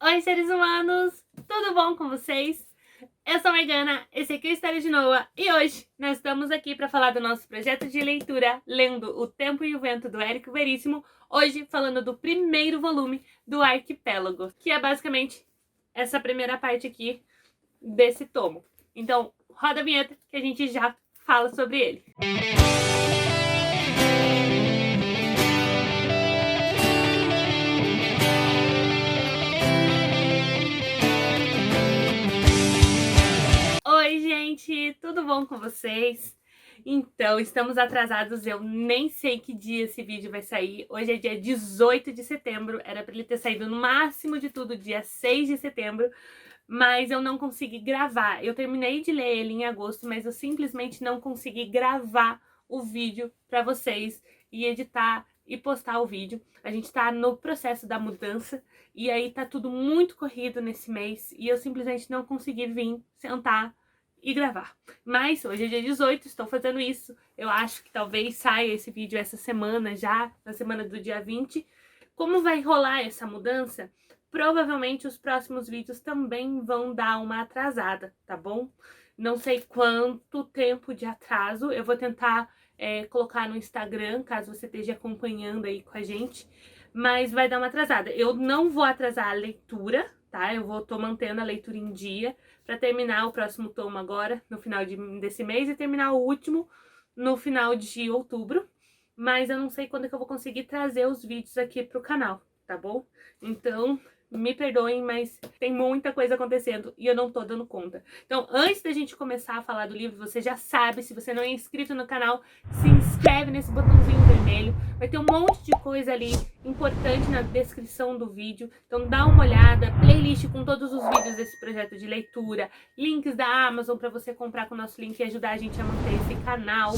Oi, seres humanos! Tudo bom com vocês? Eu sou a Morgana, esse aqui é o História de Noah e hoje nós estamos aqui para falar do nosso projeto de leitura Lendo O Tempo e o Vento do Érico Veríssimo, hoje falando do primeiro volume do Arquipélago, que é basicamente essa primeira parte aqui desse tomo. Então, roda a vinheta que a gente já fala sobre ele. Oi, gente! Tudo bom com vocês? Então, estamos atrasados, eu nem sei que dia esse vídeo vai sair. Hoje é dia 18 de setembro, era para ele ter saído no máximo de tudo dia 6 de setembro, mas eu não consegui gravar. Eu terminei de ler ele em agosto, mas eu simplesmente não consegui gravar o vídeo para vocês e editar e postar o vídeo. A gente tá no processo da mudança e aí tá tudo muito corrido nesse mês e eu simplesmente não consegui vir sentar e gravar. Mas hoje é dia 18, estou fazendo isso. Eu acho que talvez saia esse vídeo essa semana já, na semana do dia 20. Como vai rolar essa mudança? Provavelmente os próximos vídeos também vão dar uma atrasada, tá bom? Não sei quanto tempo de atraso, eu vou tentar colocar no Instagram, caso você esteja acompanhando aí com a gente, mas vai dar uma atrasada. Eu não vou atrasar a leitura, tá? Tô mantendo a leitura em dia para terminar o próximo tomo agora, no final desse mês, e terminar o último no final de outubro. Mas eu não sei quando é que eu vou conseguir trazer os vídeos aqui pro canal, tá bom? Então, me perdoem, mas tem muita coisa acontecendo e eu não tô dando conta. Então, antes da gente começar a falar do livro, você já sabe, se você não é inscrito no canal, se inscreve nesse botãozinho vermelho. Vai ter um monte de coisa ali importante na descrição do vídeo. Então, dá uma olhada, playlist com todos os vídeos desse projeto de leitura, links da Amazon para você comprar com o nosso link e ajudar a gente a manter esse canal.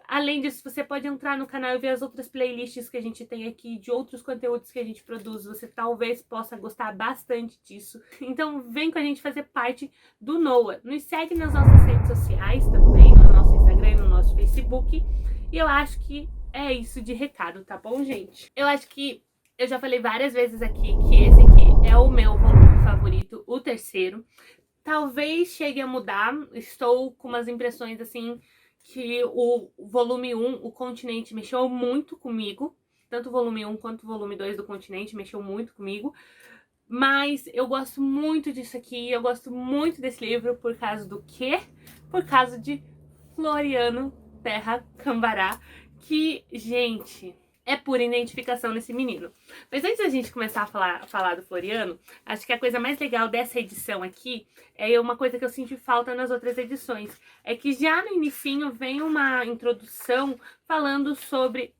Além disso, você pode entrar no canal e ver as outras playlists que a gente tem aqui, de outros conteúdos que a gente produz. Você talvez possa gostar bastante disso. Então vem com a gente fazer parte do Noah. Nos segue nas nossas redes sociais também, no nosso Instagram e no nosso Facebook. E eu acho que é isso de recado, tá bom, gente? Eu acho que eu já falei várias vezes aqui que esse aqui é o meu volume favorito, o terceiro. Talvez chegue a mudar, estou com umas impressões assim que o volume 1, o Continente, mexeu muito comigo. Tanto o volume 1 quanto o volume 2 do Continente mexeu muito comigo. Mas eu gosto muito disso aqui, eu gosto muito desse livro por causa do quê? Por causa de Floriano Terra Cambará, que, gente, é pura identificação nesse menino. Mas antes da gente começar a falar do Floriano, acho que a coisa mais legal dessa edição aqui é uma coisa que eu senti falta nas outras edições. É que já no inicinho vem uma introdução falando sobre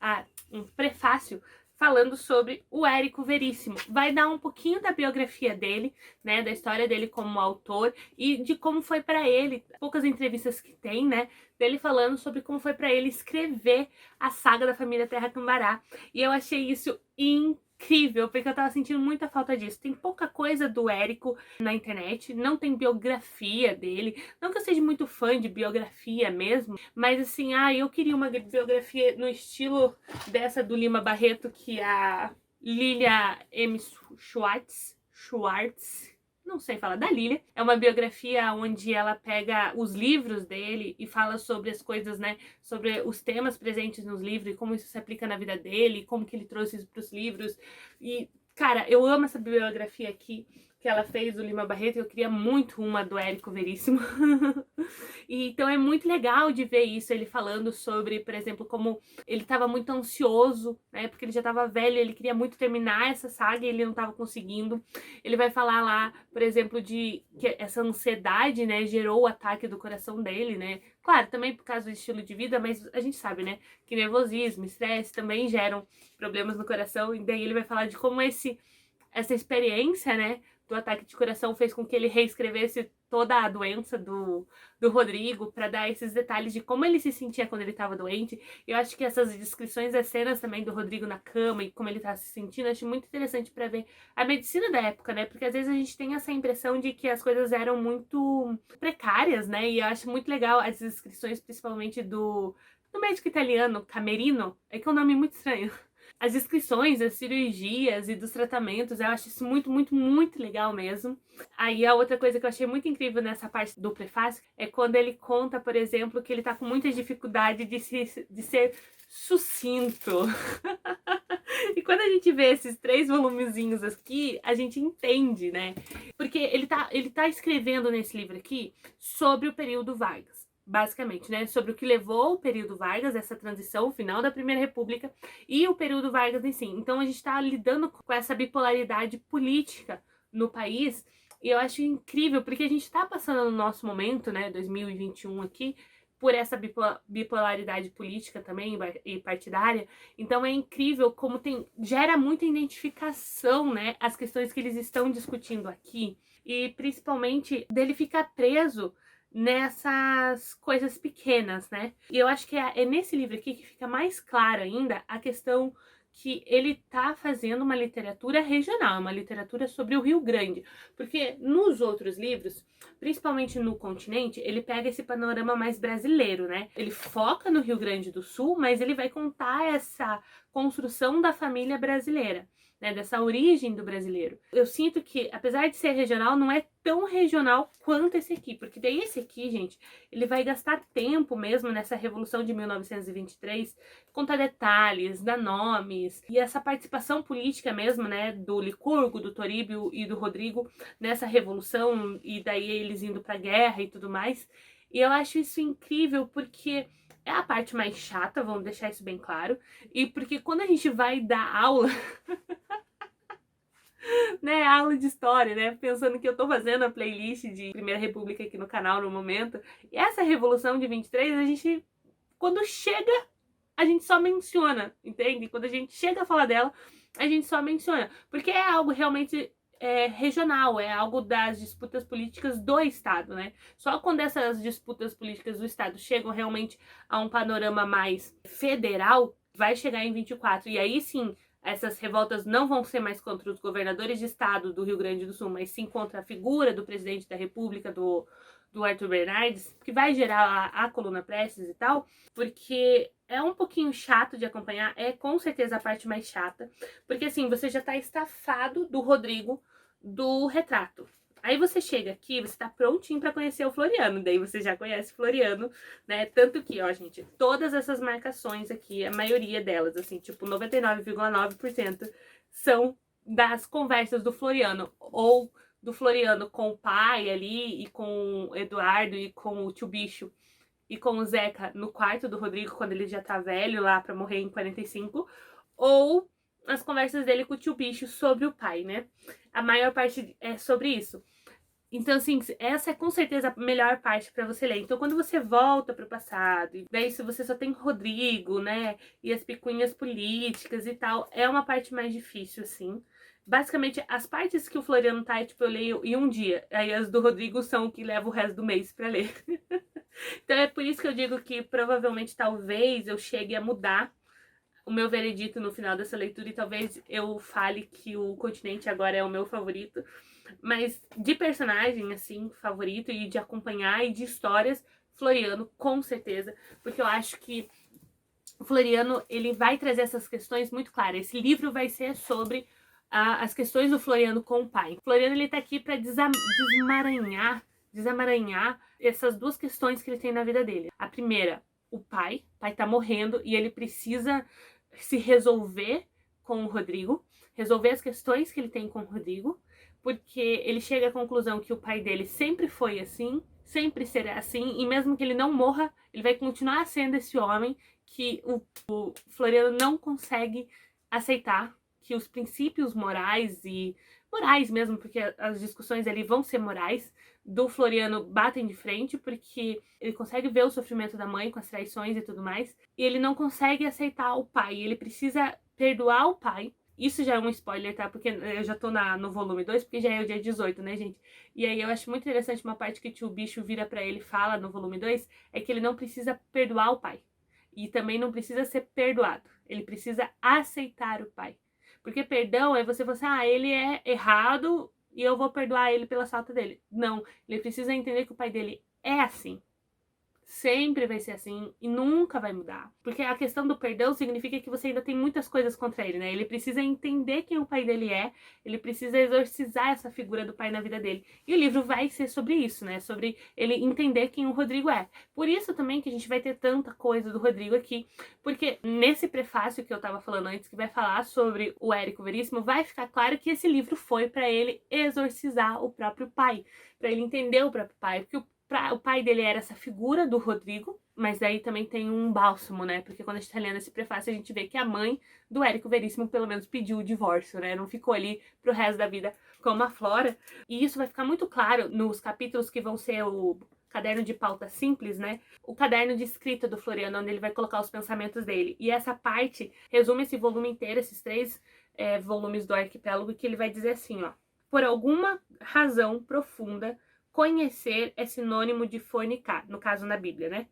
um prefácio falando sobre o Érico Veríssimo. Vai dar um pouquinho da biografia dele, né, da história dele como autor e de como foi para ele, poucas entrevistas que tem, né, dele falando sobre como foi para ele escrever a saga da família Terra Cambará. E eu achei isso incrível, porque eu tava sentindo muita falta disso. Tem pouca coisa do Érico na internet, não tem biografia dele. Não que eu seja muito fã de biografia mesmo, mas assim, eu queria uma biografia no estilo dessa do Lima Barreto, que a Lilia M. Schwartz, não sei falar, da Lilia. É uma biografia onde ela pega os livros dele e fala sobre as coisas, né, sobre os temas presentes nos livros e como isso se aplica na vida dele, como que ele trouxe isso pros livros. E, cara, eu amo essa biografia aqui que ela fez do Lima Barreto, eu queria muito uma do Érico Veríssimo. E, então é muito legal de ver isso, ele falando sobre, por exemplo, como ele estava muito ansioso, né, porque ele já estava velho, ele queria muito terminar essa saga e ele não estava conseguindo. Ele vai falar lá, por exemplo, de que essa ansiedade, né, gerou o ataque do coração dele, né. Claro, também por causa do estilo de vida, mas a gente sabe, né, que nervosismo, estresse também geram problemas no coração. E daí ele vai falar de como essa experiência, né, do ataque de coração fez com que ele reescrevesse toda a doença do Rodrigo, para dar esses detalhes de como ele se sentia quando ele estava doente. Eu acho que essas descrições das cenas também do Rodrigo na cama e como ele tá se sentindo, eu acho muito interessante para ver a medicina da época, né? Porque às vezes a gente tem essa impressão de que as coisas eram muito precárias, né? E eu acho muito legal as descrições, principalmente do médico italiano, Camerino, é que é um nome muito estranho. as descrições das cirurgias e dos tratamentos, eu acho isso muito, muito, muito legal mesmo. Aí a outra coisa que eu achei muito incrível nessa parte do prefácio é quando ele conta, por exemplo, que ele tá com muita dificuldade de ser sucinto. E quando a gente vê esses 3 volumezinhos aqui, a gente entende, né? Porque ele tá escrevendo nesse livro aqui sobre o período Vargas. Basicamente, né? Sobre o que levou o período Vargas, essa transição, o final da Primeira República e o período Vargas em si. Então a gente está lidando com essa bipolaridade política no país e eu acho incrível, porque a gente está passando no nosso momento, né, 2021 aqui, por essa bipolaridade política também e partidária. Então é incrível como gera muita identificação, né, as questões que eles estão discutindo aqui e principalmente dele ficar preso nessas coisas pequenas, né? E eu acho que é nesse livro aqui que fica mais clara ainda a questão que ele tá fazendo uma literatura regional, uma literatura sobre o Rio Grande. Porque nos outros livros, principalmente no Continente, ele pega esse panorama mais brasileiro, né? Ele foca no Rio Grande do Sul, mas ele vai contar essa construção da família brasileira, né, dessa origem do brasileiro. Eu sinto que, apesar de ser regional, não é tão regional quanto esse aqui, porque daí esse aqui, gente, ele vai gastar tempo mesmo nessa Revolução de 1923, contar detalhes, dar nomes, e essa participação política mesmo, né, do Licurgo, do Toribio e do Rodrigo nessa Revolução, e daí eles indo pra guerra e tudo mais. E eu acho isso incrível porque é a parte mais chata, vamos deixar isso bem claro, e porque quando a gente vai dar aula né, aula de história, né, pensando que eu tô fazendo a playlist de Primeira República aqui no canal no momento, e essa Revolução de 23, a gente, quando chega, a gente só menciona, entende? Quando a gente chega a falar dela, a gente só menciona, porque é algo realmente regional, é algo das disputas políticas do Estado, né? Só quando essas disputas políticas do Estado chegam realmente a um panorama mais federal, vai chegar em 24, e aí sim, essas revoltas não vão ser mais contra os governadores de estado do Rio Grande do Sul, mas sim contra a figura do presidente da República, do Arthur Bernardes, que vai gerar a coluna Prestes e tal, porque é um pouquinho chato de acompanhar, é com certeza a parte mais chata, porque assim, você já tá estafado do Rodrigo do Retrato. Aí você chega aqui, você tá prontinho pra conhecer o Floriano, daí você já conhece o Floriano, né? Tanto que, ó, gente, todas essas marcações aqui, a maioria delas, assim, tipo 99,9% são das conversas do Floriano, ou do Floriano com o pai ali, e com o Eduardo, e com o tio Bicho, e com o Zeca no quarto do Rodrigo, quando ele já tá velho lá pra morrer em 45, ou as conversas dele com o tio Bicho sobre o pai, né? A maior parte é sobre isso. Então, assim, essa é com certeza a melhor parte pra você ler. Então, quando você volta pro passado, e daí se você só tem Rodrigo, né, e as picuinhas políticas e tal, é uma parte mais difícil, assim. Basicamente, as partes que o Floriano tá, tipo, eu leio em um dia. Aí as do Rodrigo são o que leva o resto do mês pra ler. Então, é por isso que eu digo que provavelmente, talvez, eu chegue a mudar o meu veredito no final dessa leitura e talvez eu fale que o Continente agora é o meu favorito, mas de personagem, assim, favorito e de acompanhar e de histórias, Floriano, com certeza, porque eu acho que o Floriano, ele vai trazer essas questões muito claras. Esse livro vai ser sobre as questões do Floriano com o pai. O Floriano, ele tá aqui para desamaranhar essas duas questões que ele tem na vida dele. A primeira, o pai tá morrendo e ele precisa se resolver com o Rodrigo, resolver as questões que ele tem com o Rodrigo, porque ele chega à conclusão que o pai dele sempre foi assim, sempre será assim, e mesmo que ele não morra, ele vai continuar sendo esse homem que o Floriano não consegue aceitar, que os princípios morais e morais mesmo, porque as discussões ali vão ser morais, do Floriano batem de frente, porque ele consegue ver o sofrimento da mãe com as traições e tudo mais, e ele não consegue aceitar o pai, ele precisa perdoar o pai. Isso já é um spoiler, tá? Porque eu já tô no volume 2, porque já é o dia 18, né, gente? E aí eu acho muito interessante uma parte que o tio Bicho vira pra ele e fala no volume 2, é que ele não precisa perdoar o pai. E também não precisa ser perdoado. Ele precisa aceitar o pai. Porque perdão é você falar assim, ele é errado e eu vou perdoar ele pela falta dele. Não, ele precisa entender que o pai dele é assim. Sempre vai ser assim e nunca vai mudar. Porque a questão do perdão significa que você ainda tem muitas coisas contra ele, né? Ele precisa entender quem o pai dele é, ele precisa exorcizar essa figura do pai na vida dele. E o livro vai ser sobre isso, né? Sobre ele entender quem o Rodrigo é. Por isso também que a gente vai ter tanta coisa do Rodrigo aqui, porque nesse prefácio que eu tava falando antes, que vai falar sobre o Érico Veríssimo, vai ficar claro que esse livro foi para ele exorcizar o próprio pai, para ele entender o próprio pai, porque o pai dele era essa figura do Rodrigo, mas daí também tem um bálsamo, né? Porque quando a gente tá lendo esse prefácio, a gente vê que a mãe do Érico Veríssimo pelo menos pediu o divórcio, né? Não ficou ali pro resto da vida como a Flora. E isso vai ficar muito claro nos capítulos que vão ser o caderno de pauta simples, né? O caderno de escrita do Floriano, onde ele vai colocar os pensamentos dele. E essa parte resume esse volume inteiro, esses 3 volumes do Arquipélago, que ele vai dizer assim, ó. Por alguma razão profunda, conhecer é sinônimo de fornicar, no caso na Bíblia, né?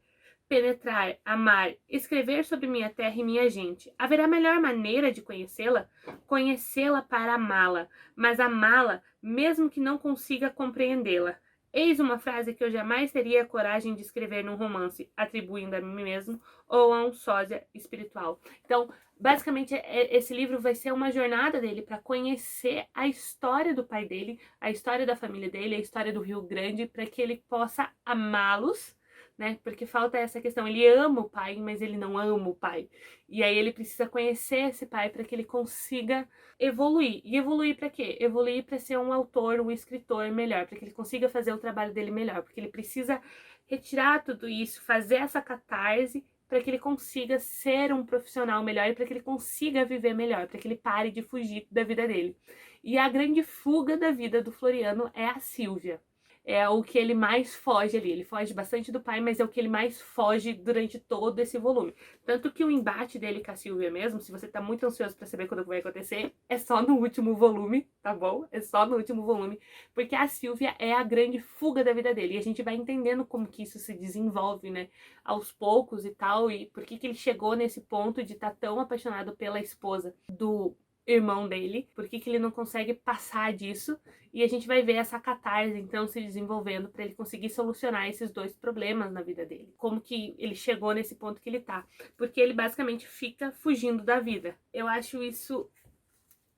Penetrar, amar, escrever sobre minha terra e minha gente. Haverá melhor maneira de conhecê-la? Conhecê-la para amá-la, mas amá-la mesmo que não consiga compreendê-la. Eis uma frase que eu jamais teria coragem de escrever num romance, atribuindo a mim mesmo ou a um sósia espiritual. Então, basicamente, esse livro vai ser uma jornada dele para conhecer a história do pai dele, a história da família dele, a história do Rio Grande, para que ele possa amá-los, né? Porque falta essa questão, ele ama o pai, mas ele não ama o pai. E aí ele precisa conhecer esse pai para que ele consiga evoluir. E evoluir para quê? Evoluir para ser um autor, um escritor melhor, para que ele consiga fazer o trabalho dele melhor, porque ele precisa retirar tudo isso, fazer essa catarse para que ele consiga ser um profissional melhor e para que ele consiga viver melhor, para que ele pare de fugir da vida dele. E a grande fuga da vida do Floriano é a Silvia. É o que ele mais foge ali. Ele foge bastante do pai, mas é o que ele mais foge durante todo esse volume. Tanto que o embate dele com a Silvia mesmo, se você tá muito ansioso pra saber quando vai acontecer, é só no último volume, tá bom? É só no último volume. Porque a Silvia é a grande fuga da vida dele. E a gente vai entendendo como que isso se desenvolve, né? Aos poucos e tal. E por que ele chegou nesse ponto de estar tão apaixonado pela esposa do irmão dele, por que ele não consegue passar disso, e a gente vai ver essa catarse então se desenvolvendo para ele conseguir solucionar esses 2 problemas na vida dele. Como que ele chegou nesse ponto que ele tá, porque ele basicamente fica fugindo da vida. Eu acho isso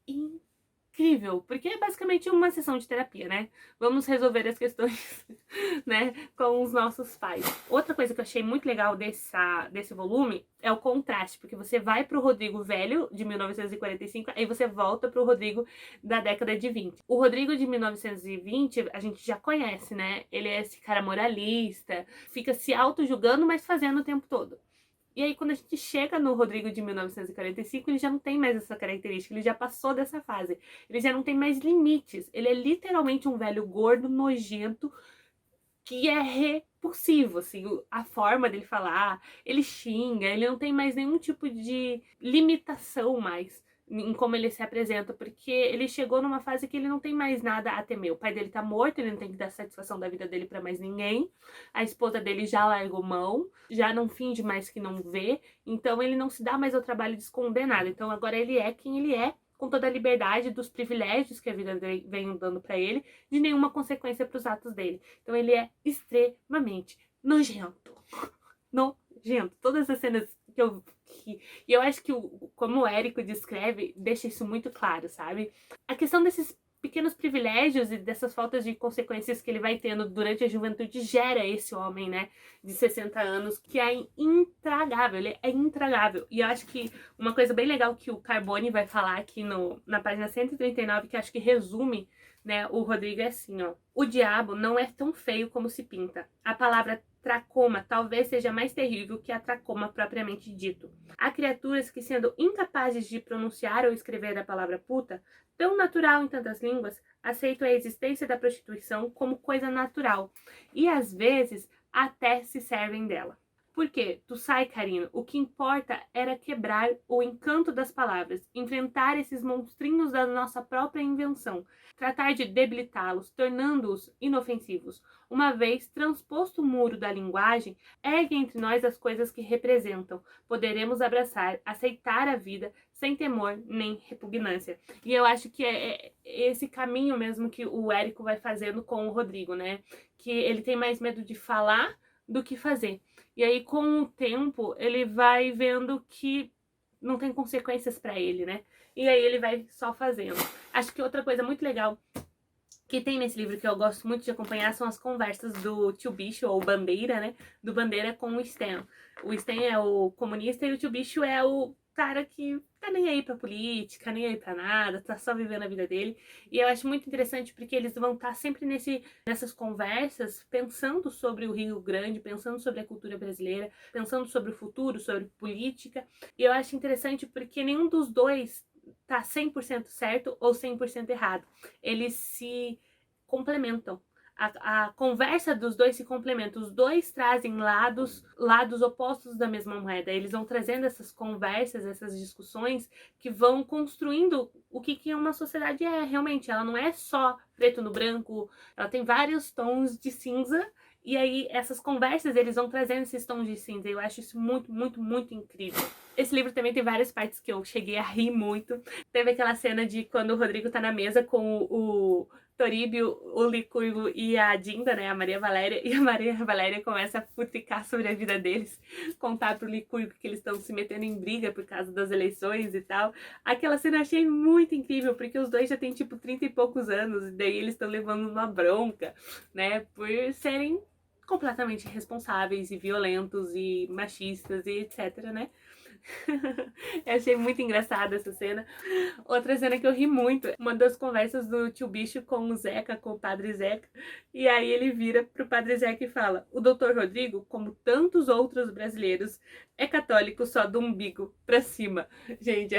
incrível, porque é basicamente uma sessão de terapia, né? Vamos resolver as questões, né, com os nossos pais. Outra coisa que eu achei muito legal desse volume é o contraste, porque você vai pro Rodrigo velho, de 1945, aí você volta pro Rodrigo da década de 20. O Rodrigo de 1920, a gente já conhece, né? Ele é esse cara moralista, fica se auto-julgando, mas fazendo o tempo todo. E aí, quando a gente chega no Rodrigo de 1945, ele já não tem mais essa característica, ele já passou dessa fase. Ele já não tem mais limites. Ele é literalmente um velho gordo, nojento, que é repulsivo, assim, a forma dele falar, ele xinga, ele não tem mais nenhum tipo de limitação mais em como ele se apresenta, porque ele chegou numa fase que ele não tem mais nada a temer. O pai dele tá morto, ele não tem que dar satisfação da vida dele pra mais ninguém. A esposa dele já largou mão, já não finge mais que não vê, então ele não se dá mais ao trabalho de esconder nada. Então agora ele é quem ele é, com toda a liberdade dos privilégios que a vida vem dando pra ele, de nenhuma consequência pros atos dele. Então ele é extremamente nojento. Nojento. Todas as cenas que eu... E eu acho que, como o Érico descreve, deixa isso muito claro, sabe? A questão desses pequenos privilégios e dessas faltas de consequências que ele vai tendo durante a juventude gera esse homem, né, de 60 anos, que é intragável, ele é intragável. E eu acho que uma coisa bem legal que o Carbone vai falar aqui na página 139, que acho que resume, né, o Rodrigo é assim, ó. O diabo não é tão feio como se pinta. A palavra tracoma talvez seja mais terrível que a tracoma propriamente dito. Há criaturas que, sendo incapazes de pronunciar ou escrever a palavra puta, tão natural em tantas línguas, aceitam a existência da prostituição como coisa natural e, às vezes, até se servem dela. Por quê? Tu sai, Carino. O que importa era quebrar o encanto das palavras, enfrentar esses monstrinhos da nossa própria invenção, tratar de debilitá-los, tornando-os inofensivos. Uma vez transposto o muro da linguagem, ergue entre nós as coisas que representam. Poderemos abraçar, aceitar a vida sem temor nem repugnância. E eu acho que é esse caminho mesmo que o Érico vai fazendo com o Rodrigo, né? Que ele tem mais medo de falar do que fazer. E aí, com o tempo, ele vai vendo que não tem consequências pra ele, né? E aí ele vai só fazendo. Acho que outra coisa muito legal que tem nesse livro que eu gosto muito de acompanhar são as conversas do tio Bicho, ou Bandeira, né? Do Bandeira com o Stan. O Stan é o comunista e o tio Bicho é o cara que tá nem aí pra política, nem aí pra nada, tá só vivendo a vida dele. E eu acho muito interessante porque eles vão estar sempre nessas conversas pensando sobre o Rio Grande, pensando sobre a cultura brasileira, pensando sobre o futuro, sobre política. E eu acho interessante porque nenhum dos dois tá 100% certo ou 100% errado. Eles se complementam. A conversa dos dois se complementa. Os dois trazem lados opostos da mesma moeda. Eles vão trazendo essas conversas, essas discussões que vão construindo o que uma sociedade é realmente. Ela não é só preto no branco, ela tem vários tons de cinza. E aí, essas conversas, eles vão trazendo esses tons de cinza. Eu acho isso muito, muito, muito incrível. Esse livro também tem várias partes que eu cheguei a rir muito. Teve aquela cena de quando o Rodrigo tá na mesa com o Toribio, o Licurgo e a Dinda, né, a Maria Valéria, e a Maria Valéria começa a futricar sobre a vida deles, contar pro Licurgo que eles estão se metendo em briga por causa das eleições e tal. Aquela cena eu achei muito incrível, porque os dois já têm tipo 30 e poucos anos, e daí eles estão levando uma bronca, né, por serem completamente irresponsáveis e violentos e machistas e etc, né? Eu achei muito engraçada essa cena. Outra cena que eu ri muito, uma das conversas do tio Bicho com o Zeca, com o padre Zeca, e aí ele vira pro padre Zeca e fala: o doutor Rodrigo, como tantos outros brasileiros, é católico só do umbigo pra cima. Gente,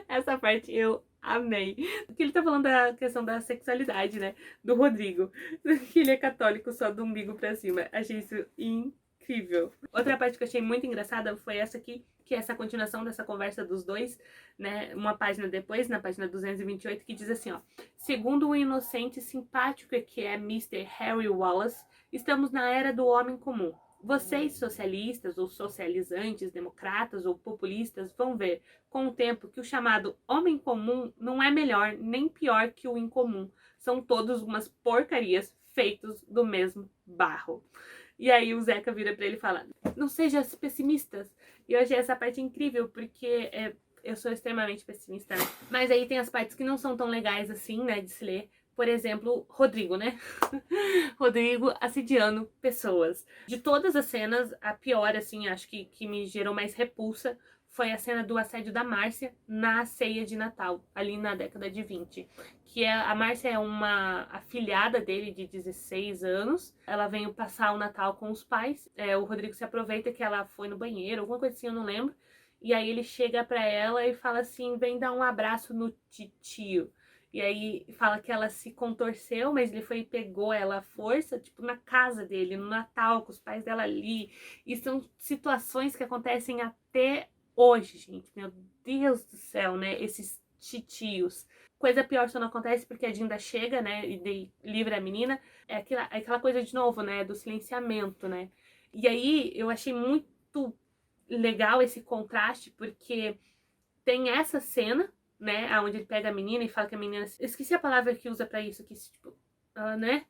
essa parte eu amei. Porque ele tá falando da questão da sexualidade, né, do Rodrigo, que ele é católico só do umbigo pra cima. Achei isso incrível. Outra parte que eu achei muito engraçada foi essa aqui, que é essa continuação dessa conversa dos dois, né, uma página depois, na página 228, que diz assim, ó: segundo o inocente e simpático que é Mr. Harry Wallace, estamos na era do homem comum. Vocês, socialistas ou socializantes, democratas ou populistas, vão ver com o tempo que o chamado homem comum não é melhor nem pior que o incomum. São todos umas porcarias feitos do mesmo barro. E aí o Zeca vira pra ele e fala: não sejam pessimistas. E eu achei essa parte incrível, porque eu sou extremamente pessimista, né? Mas aí tem as partes que não são tão legais assim, né, de se ler. Por exemplo, Rodrigo, né? Rodrigo assediando pessoas. De todas as cenas, a pior, assim, acho que me gerou mais repulsa foi a cena do assédio da Márcia na ceia de Natal, ali na década de 20. Que a Márcia é uma afilhada dele de 16 anos. Ela veio passar o Natal com os pais. O Rodrigo se aproveita que ela foi no banheiro, alguma coisa assim, eu não lembro. E aí ele chega pra ela e fala assim: vem dar um abraço no titio. E aí fala que ela se contorceu, mas ele foi e pegou ela à força, tipo, na casa dele, no Natal, com os pais dela ali. E são situações que acontecem até hoje, gente. Meu Deus do céu, né? Esses titios. Coisa pior só não acontece porque a Dinda chega, né, e livra a menina. É aquela coisa de novo, né, do silenciamento, né? E aí eu achei muito legal esse contraste, porque tem essa cena, né, onde ele pega a menina e fala que a menina... Esqueci a palavra que usa pra isso, que tipo, né?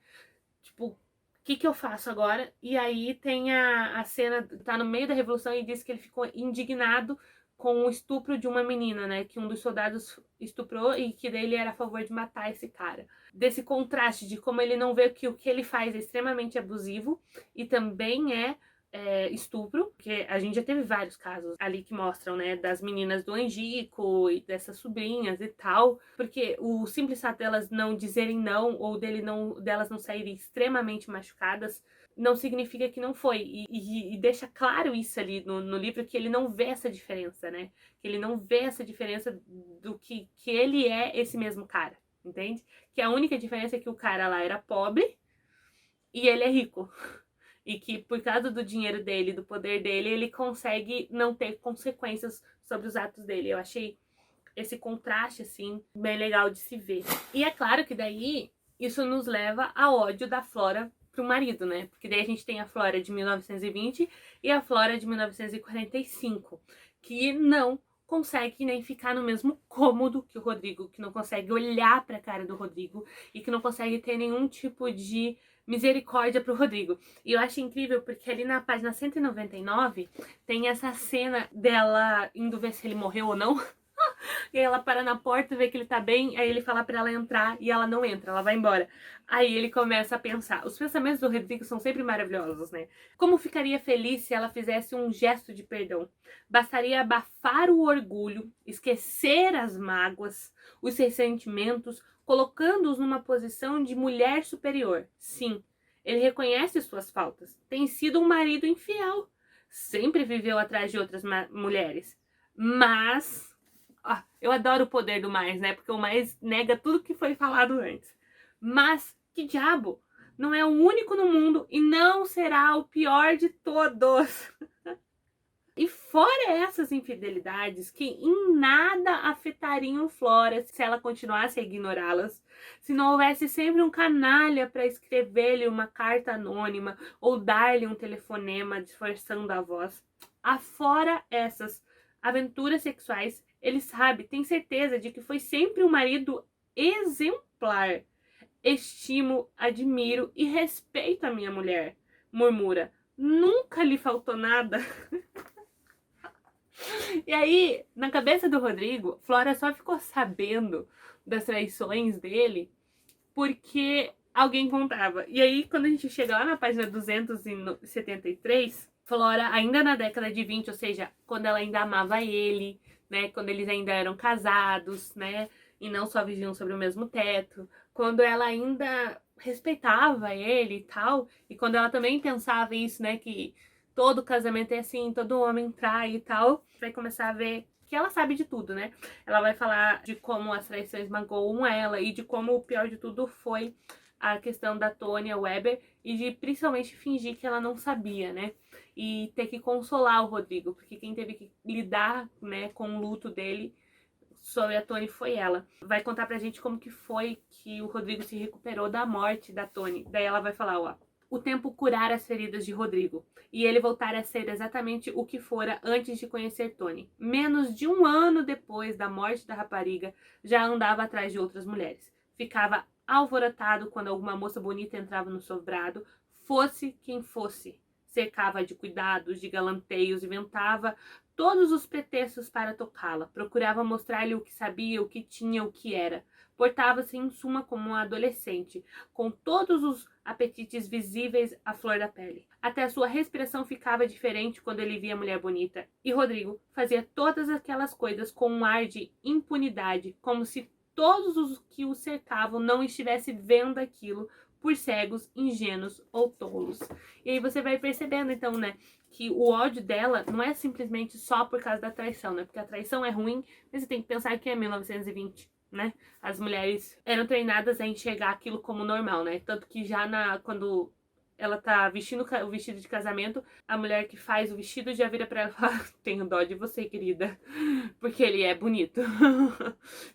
Tipo, o que eu faço agora? E aí tem a cena, tá no meio da revolução e diz que ele ficou indignado com o estupro de uma menina, né? Que um dos soldados estuprou e que daí ele era a favor de matar esse cara. Desse contraste de como ele não vê que o que ele faz é extremamente abusivo e também estupro, porque a gente já teve vários casos ali que mostram, né, das meninas do Angico e dessas sobrinhas e tal, porque o simples fato delas não dizerem não ou delas não saírem extremamente machucadas não significa que não foi, e deixa claro isso ali no livro, que ele não vê essa diferença, né, que ele não vê essa diferença do que ele é esse mesmo cara, entende? Que a única diferença é que o cara lá era pobre e ele é rico. E que por causa do dinheiro dele, do poder dele, ele consegue não ter consequências sobre os atos dele. Eu achei esse contraste, assim, bem legal de se ver. E é claro que daí isso nos leva a ódio da Flora pro marido, né? Porque daí a gente tem a Flora de 1920 e a Flora de 1945, que não consegue nem ficar no mesmo cômodo que o Rodrigo, que não consegue olhar pra cara do Rodrigo e que não consegue ter nenhum tipo de misericórdia pro Rodrigo. E eu acho incrível porque ali na página 199 tem essa cena dela indo ver se ele morreu ou não. E aí ela para na porta, vê que ele tá bem, aí ele fala pra ela entrar e ela não entra, ela vai embora. Aí ele começa a pensar. Os pensamentos do Rodrigo são sempre maravilhosos, né? Como ficaria feliz se ela fizesse um gesto de perdão? Bastaria abafar o orgulho, esquecer as mágoas, os ressentimentos, colocando-os numa posição de mulher superior. Sim, ele reconhece suas faltas. Tem sido um marido infiel. Sempre viveu atrás de outras mulheres. Mas eu adoro o poder do mais, né? Porque o mais nega tudo que foi falado antes. Mas, que diabo? Não é o único no mundo e não será o pior de todos. E fora essas infidelidades que em nada afetariam Flora se ela continuasse a ignorá-las, se não houvesse sempre um canalha para escrever-lhe uma carta anônima ou dar-lhe um telefonema disfarçando a voz. Afora essas aventuras sexuais, ele sabe, tem certeza de que foi sempre um marido exemplar. Estimo, admiro e respeito a minha mulher, murmura. Nunca lhe faltou nada. E aí, na cabeça do Rodrigo, Flora só ficou sabendo das traições dele porque alguém contava. E aí, quando a gente chega lá na página 273, Flora, ainda na década de 20, ou seja, quando ela ainda amava ele, né, quando eles ainda eram casados, né, e não só viviam sobre o mesmo teto, quando ela ainda respeitava ele e tal, e quando ela também pensava isso, né, que todo casamento é assim, todo homem trai e tal, vai começar a ver que ela sabe de tudo, né? Ela vai falar de como as traições magoam ela e de como o pior de tudo foi a questão da Tônia Weber e de principalmente fingir que ela não sabia, né? E ter que consolar o Rodrigo, porque quem teve que lidar, né, com o luto dele sobre a Tônia foi ela. Vai contar pra gente como que foi que o Rodrigo se recuperou da morte da Tônia. Daí ela vai falar, ó, o tempo curar as feridas de Rodrigo e ele voltar a ser exatamente o que fora antes de conhecer Tony. Menos de um ano depois da morte da rapariga, já andava atrás de outras mulheres. Ficava alvorotado quando alguma moça bonita entrava no sobrado, fosse quem fosse. Cercava de cuidados, de galanteios, inventava todos os pretextos para tocá-la. Procurava mostrar-lhe o que sabia, o que tinha, o que era. Portava-se em suma como um adolescente, com todos os apetites visíveis à flor da pele. Até a sua respiração ficava diferente quando ele via a mulher bonita. E Rodrigo fazia todas aquelas coisas com um ar de impunidade, como se todos os que o cercavam não estivessem vendo aquilo por cegos, ingênuos ou tolos. E aí você vai percebendo, então, né, que o ódio dela não é simplesmente só por causa da traição, né? Porque a traição é ruim, mas você tem que pensar que é 1920. Né? As mulheres eram treinadas a enxergar aquilo como normal, né? Tanto que já quando ela tá vestindo o vestido de casamento, a mulher que faz o vestido já vira pra ela e fala, tenho dó de você, querida, porque ele é bonito.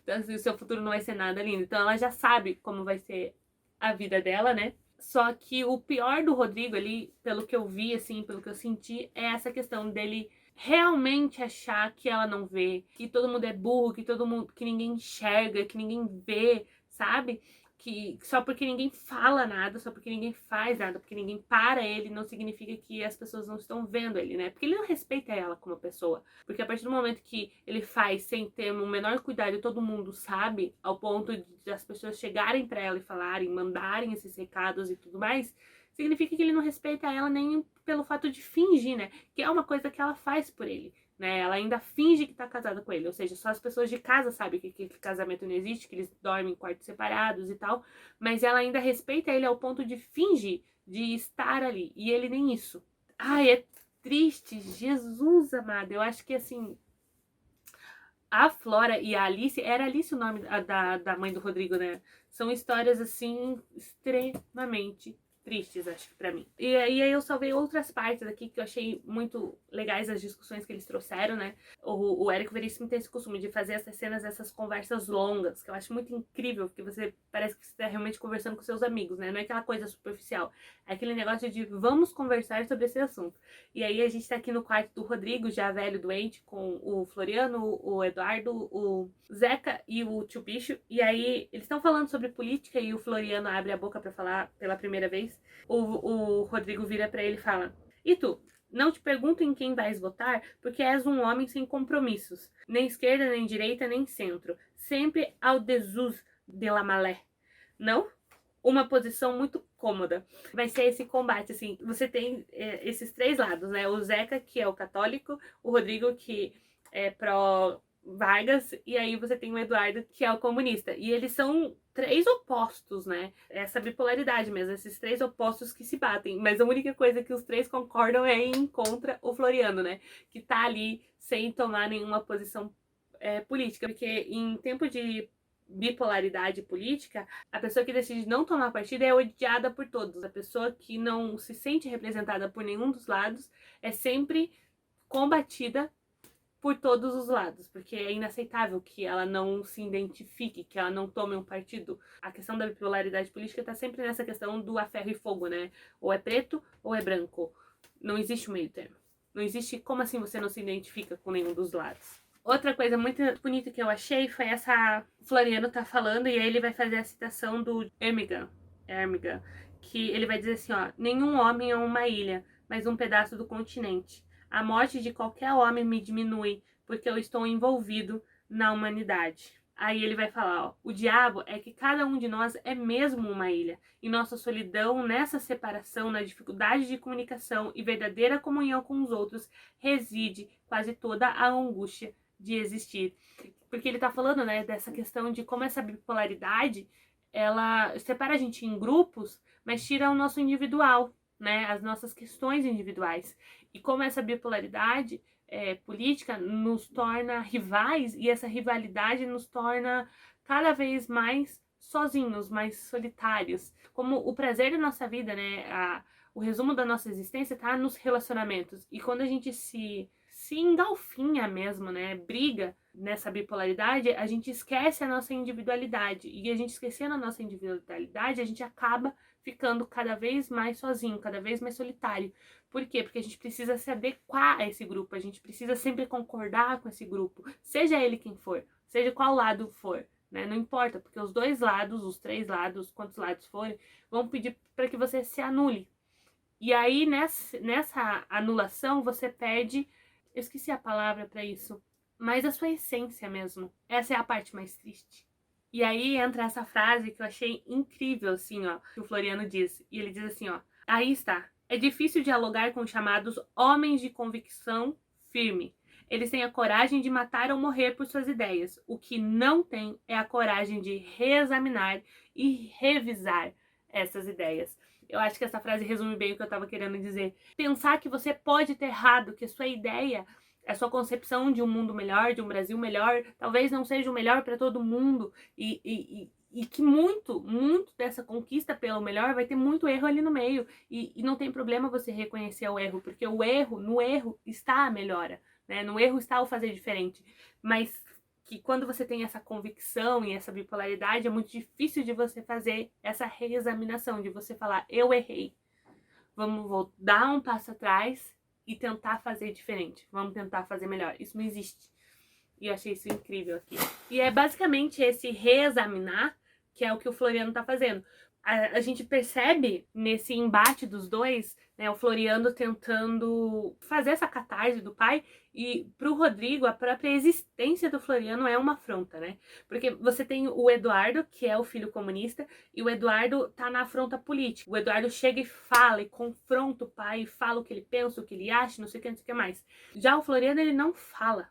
Então, assim, o seu futuro não vai ser nada lindo. Então ela já sabe como vai ser a vida dela, né? Só que o pior do Rodrigo ali, pelo que eu vi, assim, pelo que eu senti, é essa questão dele realmente achar que ela não vê, que todo mundo é burro, que todo mundo, que ninguém enxerga, que ninguém vê, sabe? Que só porque ninguém fala nada, só porque ninguém faz nada, porque ninguém para ele, não significa que as pessoas não estão vendo ele, né? Porque ele não respeita ela como pessoa. Porque a partir do momento que ele faz sem ter o menor cuidado e todo mundo sabe, ao ponto de as pessoas chegarem para ela e falarem, mandarem esses recados e tudo mais, significa que ele não respeita ela nem pelo fato de fingir, né? Que é uma coisa que ela faz por ele, né? Ela ainda finge que tá casada com ele, ou seja, só as pessoas de casa sabem que casamento não existe, que eles dormem em quartos separados e tal, mas ela ainda respeita ele ao ponto de fingir, de estar ali, e ele nem isso. Ai, é triste, Jesus amado, eu acho que assim, a Flora e a Alice, era Alice o nome da mãe do Rodrigo, né? São histórias, assim, extremamente tristes, acho que pra mim. E aí eu salvei outras partes aqui que eu achei muito legais as discussões que eles trouxeram, né? O Érico Veríssimo tem esse costume de fazer essas cenas, essas conversas longas, que eu acho muito incrível, porque você parece que você tá realmente conversando com seus amigos, né? Não é aquela coisa superficial. É aquele negócio de vamos conversar sobre esse assunto. E aí a gente tá aqui no quarto do Rodrigo, já velho, doente, com o Floriano, o Eduardo, o Zeca e o tio Bicho. E aí eles estão falando sobre política e o Floriano abre a boca pra falar pela primeira vez. depois o Rodrigo vira pra ele e fala: "E tu? Não te pergunto em quem vais votar, porque és um homem sem compromissos, nem esquerda, nem direita, nem centro, sempre ao desus de la malé. Não? Uma posição muito cômoda." Vai ser esse combate, assim, você tem esses três lados, né? O Zeca, que é o católico, o Rodrigo, que é pró Vargas, e aí você tem o Eduardo, que é o comunista. E eles são três opostos, né? Essa bipolaridade mesmo, esses três opostos que se batem. Mas a única coisa que os três concordam é em contra o Floriano, né? Que tá ali sem tomar nenhuma posição política. Porque em tempo de bipolaridade política, a pessoa que decide não tomar partido é odiada por todos. A pessoa que não se sente representada por nenhum dos lados é sempre combatida por todos os lados, porque é inaceitável que ela não se identifique, que ela não tome um partido. A questão da bipolaridade política tá sempre nessa questão do a ferro e fogo, né? Ou é preto ou é branco. Não existe o meio termo. Não existe como assim você não se identifica com nenhum dos lados. Outra coisa muito bonita que eu achei foi essa... O Floriano tá falando e aí ele vai fazer a citação do Ermigan, que ele vai dizer assim, ó: "Nenhum homem é uma ilha, mas um pedaço do continente. A morte de qualquer homem me diminui, porque eu estou envolvido na humanidade." Aí ele vai falar, ó: "O diabo é que cada um de nós é mesmo uma ilha. Em nossa solidão, nessa separação, na dificuldade de comunicação e verdadeira comunhão com os outros, reside quase toda a angústia de existir." Porque ele tá falando, né, dessa questão de como essa bipolaridade, ela separa a gente em grupos, mas tira o nosso individual, né, as nossas questões individuais. E como essa bipolaridade política nos torna rivais, e essa rivalidade nos torna cada vez mais sozinhos, mais solitários. Como o prazer da nossa vida, né, o resumo da nossa existência tá nos relacionamentos. E quando a gente se engalfinha mesmo, né, briga nessa bipolaridade, a gente esquece a nossa individualidade. E a gente esquecendo a nossa individualidade, a gente acaba ficando cada vez mais sozinho, cada vez mais solitário. Por quê? Porque a gente precisa se adequar a esse grupo, a gente precisa sempre concordar com esse grupo, seja ele quem for, seja qual lado for, né? Não importa, porque os dois lados, os três lados, quantos lados forem, vão pedir para que você se anule. E aí, nessa anulação, você perde... Eu esqueci a palavra para isso, mas a sua essência mesmo. Essa é a parte mais triste. E aí entra essa frase que eu achei incrível, assim, ó, que o Floriano diz. E ele diz assim, ó: "Aí está. É difícil dialogar com os chamados homens de convicção firme. Eles têm a coragem de matar ou morrer por suas ideias. O que não tem é a coragem de reexaminar e revisar essas ideias." Eu acho que essa frase resume bem o que eu estava querendo dizer. Pensar que você pode ter errado, que a sua ideia, a sua concepção de um mundo melhor, de um Brasil melhor, talvez não seja o melhor para todo mundo, e que muito dessa conquista pelo melhor vai ter muito erro ali no meio, e não tem problema você reconhecer o erro, porque no erro está a melhora, né? No erro está o fazer diferente, mas que quando você tem essa convicção e essa bipolaridade, é muito difícil de você fazer essa reexaminação, de você falar: "Eu errei, vou dar um passo atrás e tentar fazer diferente, vamos tentar fazer melhor." Isso não existe. E eu achei isso incrível aqui. E é basicamente esse reexaminar que é o que o Floriano tá fazendo. A gente percebe nesse embate dos dois, né, o Floriano tentando fazer essa catarse do pai, e pro Rodrigo a própria existência do Floriano é uma afronta, né? Porque você tem o Eduardo, que é o filho comunista, e o Eduardo tá na afronta política. O Eduardo chega e fala e confronta o pai, e fala o que ele pensa, o que ele acha, não sei o que, não sei o que mais. Já o Floriano, ele não fala.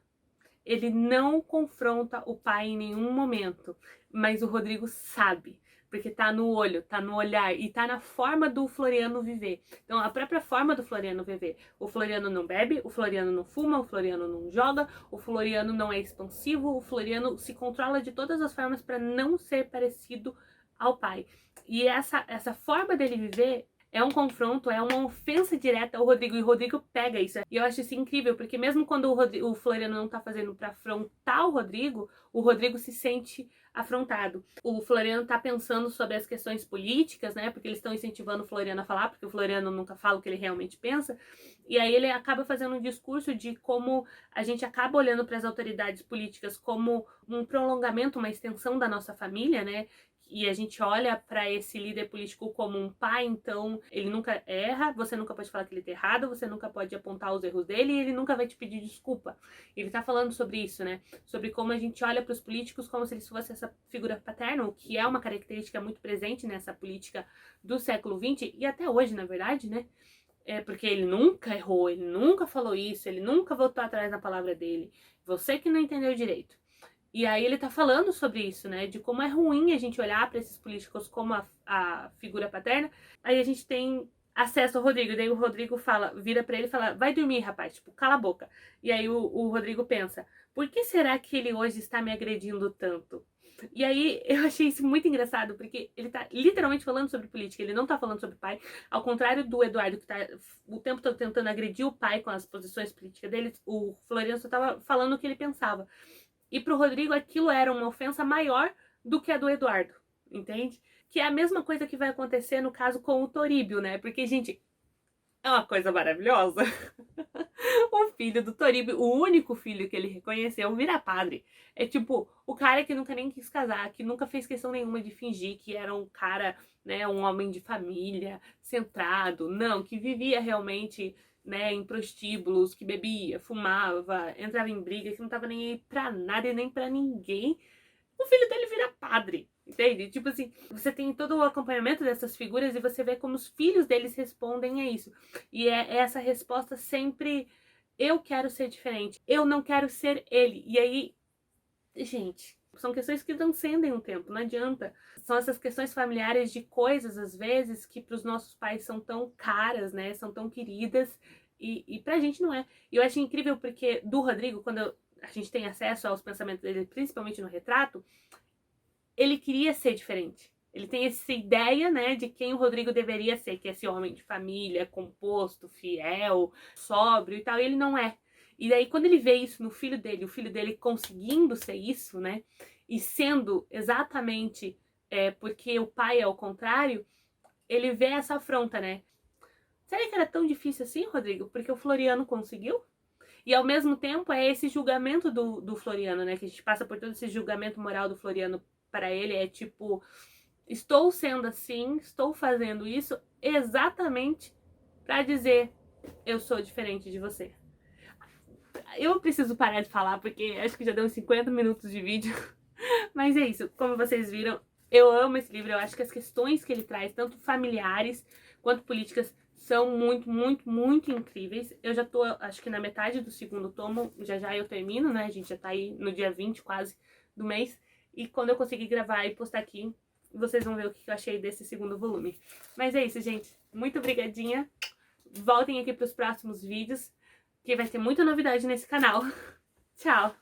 Ele não confronta o pai em nenhum momento, mas o Rodrigo sabe, porque tá no olho, tá no olhar e tá na forma do Floriano viver. Então, a própria forma do Floriano viver. O Floriano não bebe, o Floriano não fuma, o Floriano não joga, o Floriano não é expansivo, o Floriano se controla de todas as formas para não ser parecido ao pai. E essa forma dele viver é um confronto, é uma ofensa direta ao Rodrigo, e o Rodrigo pega isso. E eu acho isso incrível, porque mesmo quando o Floriano não tá fazendo pra afrontar o Rodrigo se sente afrontado. O Floriano tá pensando sobre as questões políticas, né, porque eles estão incentivando o Floriano a falar, porque o Floriano nunca fala o que ele realmente pensa, e aí ele acaba fazendo um discurso de como a gente acaba olhando para as autoridades políticas como um prolongamento, uma extensão da nossa família, né, e a gente olha para esse líder político como um pai, então ele nunca erra, você nunca pode falar que ele tá errado, você nunca pode apontar os erros dele e ele nunca vai te pedir desculpa. Ele tá falando sobre isso, né? Sobre como a gente olha para os políticos como se eles fossem essa figura paterna, o que é uma característica muito presente nessa política do século XX e até hoje, na verdade, né? Porque ele nunca errou, ele nunca falou isso, ele nunca voltou atrás na palavra dele. Você que não entendeu direito. E aí ele tá falando sobre isso, né? De como é ruim a gente olhar para esses políticos como a figura paterna. Aí a gente tem acesso ao Rodrigo. Daí o Rodrigo vira para ele e fala, vai dormir, rapaz, tipo, cala a boca. E aí o Rodrigo pensa, por que será que ele hoje está me agredindo tanto? E aí eu achei isso muito engraçado, porque ele tá literalmente falando sobre política, ele não tá falando sobre o pai. Ao contrário do Eduardo, que tá o tempo todo tentando agredir o pai com as posições políticas dele, o Floriano só tava falando o que ele pensava. E pro Rodrigo aquilo era uma ofensa maior do que a do Eduardo, entende? Que é a mesma coisa que vai acontecer no caso com o Toribio, né? Porque, gente, é uma coisa maravilhosa. O filho do Toribio, o único filho que ele reconheceu, vira padre. É tipo, o cara que nunca nem quis casar, que nunca fez questão nenhuma de fingir que era um cara, né, um homem de família, centrado. Não, que vivia realmente, né, em prostíbulos, que bebia, fumava, entrava em briga, que não tava nem aí pra nada e nem pra ninguém. O filho dele vira padre, entende? Tipo assim, você tem todo o acompanhamento dessas figuras e você vê como os filhos deles respondem a isso. E é essa resposta sempre, eu quero ser diferente, eu não quero ser ele. E aí, gente, são questões que transcendem o tempo, não adianta. São essas questões familiares de coisas, às vezes, que para os nossos pais são tão caras, né? São tão queridas e pra gente não é. E eu acho incrível porque do Rodrigo, quando a gente tem acesso aos pensamentos dele, principalmente no retrato, ele queria ser diferente. Ele tem essa ideia, né, de quem o Rodrigo deveria ser, que é esse homem de família, composto, fiel, sóbrio e tal, e ele não é. E daí, quando ele vê isso no filho dele, o filho dele conseguindo ser isso, né, e sendo exatamente porque o pai é o contrário, ele vê essa afronta, né. Será que era tão difícil assim, Rodrigo? Porque o Floriano conseguiu? E ao mesmo tempo é esse julgamento do Floriano, né, que a gente passa por todo esse julgamento moral do Floriano para ele, é tipo, estou sendo assim, estou fazendo isso exatamente para dizer eu sou diferente de você. Eu preciso parar de falar porque acho que já deu uns 50 minutos de vídeo. Mas é isso, como vocês viram, eu amo esse livro, eu acho que as questões que ele traz, tanto familiares quanto políticas, são muito, muito, muito incríveis. Eu já tô, acho que na metade do segundo tomo, já eu termino, né? A gente já tá aí no dia 20 quase do mês. E quando eu conseguir gravar e postar aqui, vocês vão ver o que eu achei desse segundo volume. Mas é isso, gente. Muito obrigadinha. Voltem aqui pros próximos vídeos, que vai ter muita novidade nesse canal. Tchau!